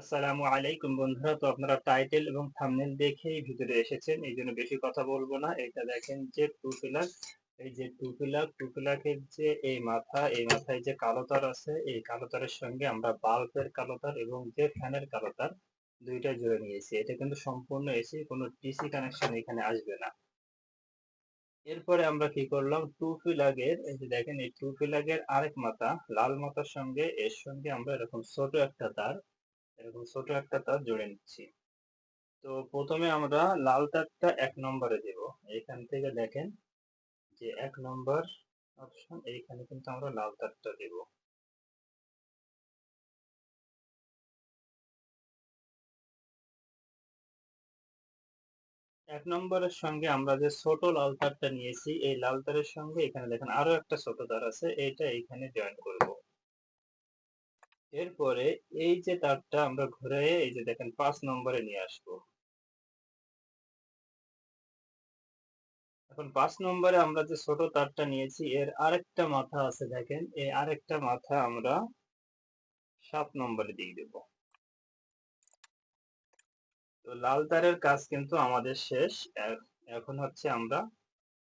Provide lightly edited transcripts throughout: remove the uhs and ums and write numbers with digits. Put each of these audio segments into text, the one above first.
আসসালামু আলাইকুম বন্ধুরা। তো আপনারা টাইটেল এবং থাম্বনেল দেখেই ভিতরে এসেছেন, এই জন্য বেশি কথা বলবো না। এটা দেখেন যে টু পিলার, এই যে টু পিলারের যে এই মাথায় যে কালো তার আছে, এই কালো তারের সঙ্গে আমরা বাল্বের কালো তার এবং যে ফ্যানের কালো তার দুইটা জুড়ে নিয়েছি। এটা কিন্তু সম্পূর্ণ এসি, কোনো ডিসি কানেকশন এখানে আসবে না। এরপরে আমরা কি করলাম, টু প্লাগের এই যে দেখেন, এই টু প্লাগের আরেক মাথা লাল মাথার সঙ্গে এর সঙ্গে আমরা এরকম ছোট একটা তার জুড়ে নিচ্ছি। তো প্রথমে আমরা লাল তারটা 1 নম্বরে দেব। এখান থেকে দেখেন যে 1 নম্বর অপশন, এইখানে কিন্তু আমরা লাল তারটা দেব। এক নম্বরের সঙ্গে আমরা যে ছোট লাল তারটা নিয়েছি, এই লাল তারের সঙ্গে এখানে দেখেন আরো একটা ছোট তার আছে, এইটা এইখানে জয়েন করব। এরপরে এই যে তারটা আমরা ঘুরে এই যে দেখেন 5 নম্বরে নিয়ে আসবো। এখন 5 নম্বরে আমরা যে ছোট তারটা নিয়েছি, এর আরেকটা মাথা আছে দেখেন, এই আরেকটা মাথা আমরা 7 নম্বরে দিয়ে দেব। তো লাল তারের কাজ কিন্তু আমাদের শেষ। এখন হচ্ছে আমরা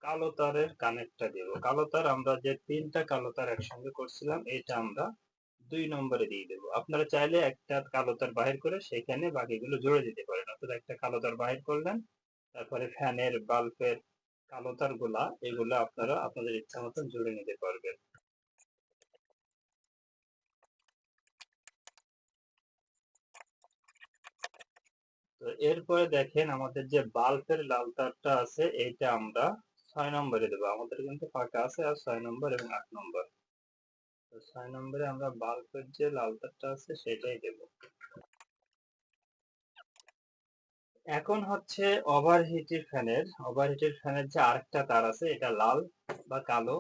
কালো তারের কানেক্টটা দেব। কালো তার আমরা যে 3টা কালো তার একসঙ্গে করছিলাম, এটা আমরা 2 নম্বরে দিয়ে দেব। আপনারা চাইলে একটা কালো তার বাহির করে সেখানে বাকিগুলো জুড়ে দিতে পারেন, অর্থাৎ একটা কালো তার বাহির করলেন, তারপরে ফ্যানের বাল্বের কালো তার গুলা এগুলো আপনারা আপনাদের ইচ্ছা মতন জুড়ে নিতে পারবেন। তো এরপরে দেখেন আমাদের যে বাল্বের লাল তারটা আছে, এইটা আমরা 6 নম্বরে দেবো। আমাদের কিন্তু ফাঁকা আছে আর 6 নম্বর এবং 8 নম্বর। তো 6 নম্বরে আমরা বাল্বের যে লাল তারটা আছে সেটাই দেব। এখন হচ্ছে ওভারহিটের ফ্যানের যে আরেকটা তার আছে, এটা লাল বা কালো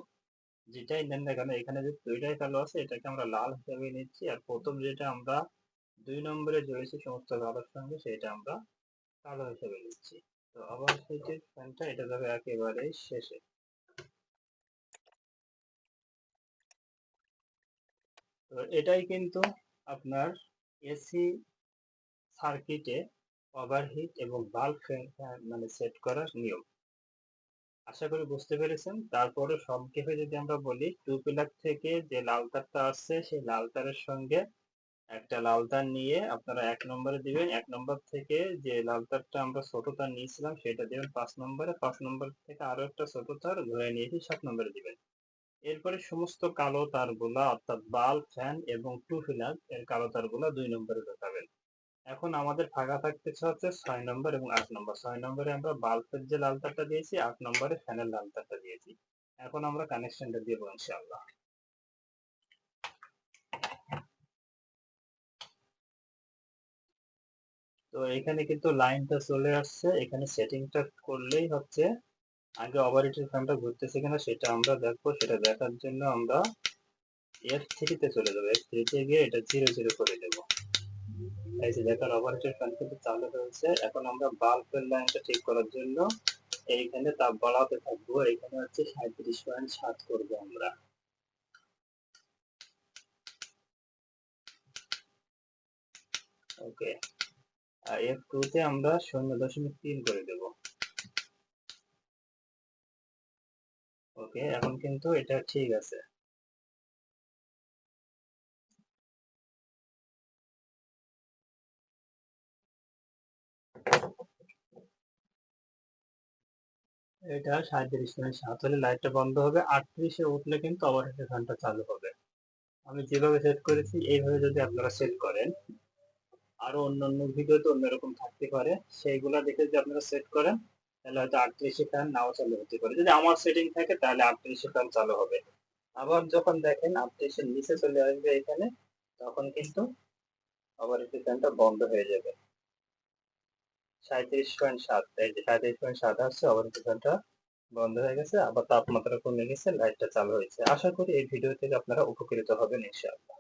যেটাই নেন না কেন, এখানে যে দুইটাই কালো আছে এটাকে আমরা লাল হিসেবে নিচ্ছি, আর প্রথম যেটা আমরা 2 নম্বরে জড়িয়েছি সমস্ত কালোর সঙ্গে, সেটা আমরা কালো হিসেবে নিচ্ছি। তো ওভারহিটের ফ্যানটা এটা যাবে একেবারে শেষে। তো এটাই কিন্তু আপনার এসি সার্কিটে ওভারহিট এবং বাল্ব মানে সেট করার নিয়ম। আশা করি বুঝতে পেরেছেন। তারপরে সংক্ষেপে যদি আমরা বলি, টু পিলার থেকে যে লাল তারটা আসছে, সেই লাল তারের সঙ্গে একটা লাল তার নিয়ে আপনারা 1 নম্বরে দিবেন। 1 নম্বর থেকে যে লাল তারটা আমরা ছোট তার নিয়েছিলাম সেটা দিবেন 5 নম্বরে। 5 নম্বর থেকে আরো একটা ছোট তার ঘুরে নিয়েছি 7 নম্বরে দিবেন। এরপরে সমস্ত কালো তারগুলা অর্থাৎ বাল্ব, ফ্যান এবং টু হুইলার এর কালো তারগুলা 2 নম্বরে ঢোকাবেন। এখন আমাদের ফাঁকা থাকতেছে হচ্ছে 6 নম্বর এবং 8 নম্বর। 6 নম্বরে আমরা বাল্বের যে লাল তারটা দিয়েছি, 8 নম্বরে ফ্যানের লাল তারটা দিয়েছি। এখন আমরা কানেকশনটা দিব ইনশাআল্লাহ। তো এখানে কিন্তু লাইনটা চলে আসছে, এখানে সেটিংটা করলেই হচ্ছে। আগে ওভারহিটের ফ্যানটা ঘুরতেছে কিনা সেটা আমরা দেখবো। সেটা দেখার জন্য আমরা F3 তে চলে যাবো। F3 তে গিয়ে এটা 0 করে দেবো। এই যে দেখেন ওভারহিটের ফ্যান কিন্তু চালু হয়েছে। এখন আমরা বাল্বের লাইনটা ঠিক করার জন্য এইখানে তাপ বাড়াতে থাকবো। এখানে হচ্ছে 37.7 করবো আমরা। ওকে, আর F2 তে আমরা 0.3 করে দেব। ওকে, এখন কিন্তু এটা ঠিক আছে। এটা 37.7 হলে লাইটটা বন্ধ হবে, 38 এ উঠলে কিন্তু ওভারহিটের ফ্যানটা চালু হবে। আমি যেভাবে সেট করেছি এইভাবে যদি আপনারা সেট করেন, আরো অন্যান্য ভিডিওতে অন্যরকম থাকতে পারে, সেইগুলা দেখে যদি আপনারা সেট করেন তাহলে হয়তো 38 ফ্যান নাও চালু হতে পারে। যদি আমার সেটিং থাকে তাহলে 38 ফ্যান চালু হবে। আবার যখন দেখেন 38 এর নিচে চলে আসবে এখানে, তখন কিন্তু ওভারহিটের ফ্যানটা বন্ধ হয়ে যাবে। 37.7, এই যে 37.7 আসছে, ওভারহিটের ফ্যানটা বন্ধ হয়ে গেছে, আবার তাপমাত্রা কমে গেছে, লাইটটা চালু হয়েছে। আশা করি এই ভিডিও থেকে আপনারা উপকৃত হবেন ইনশাআল্লাহ।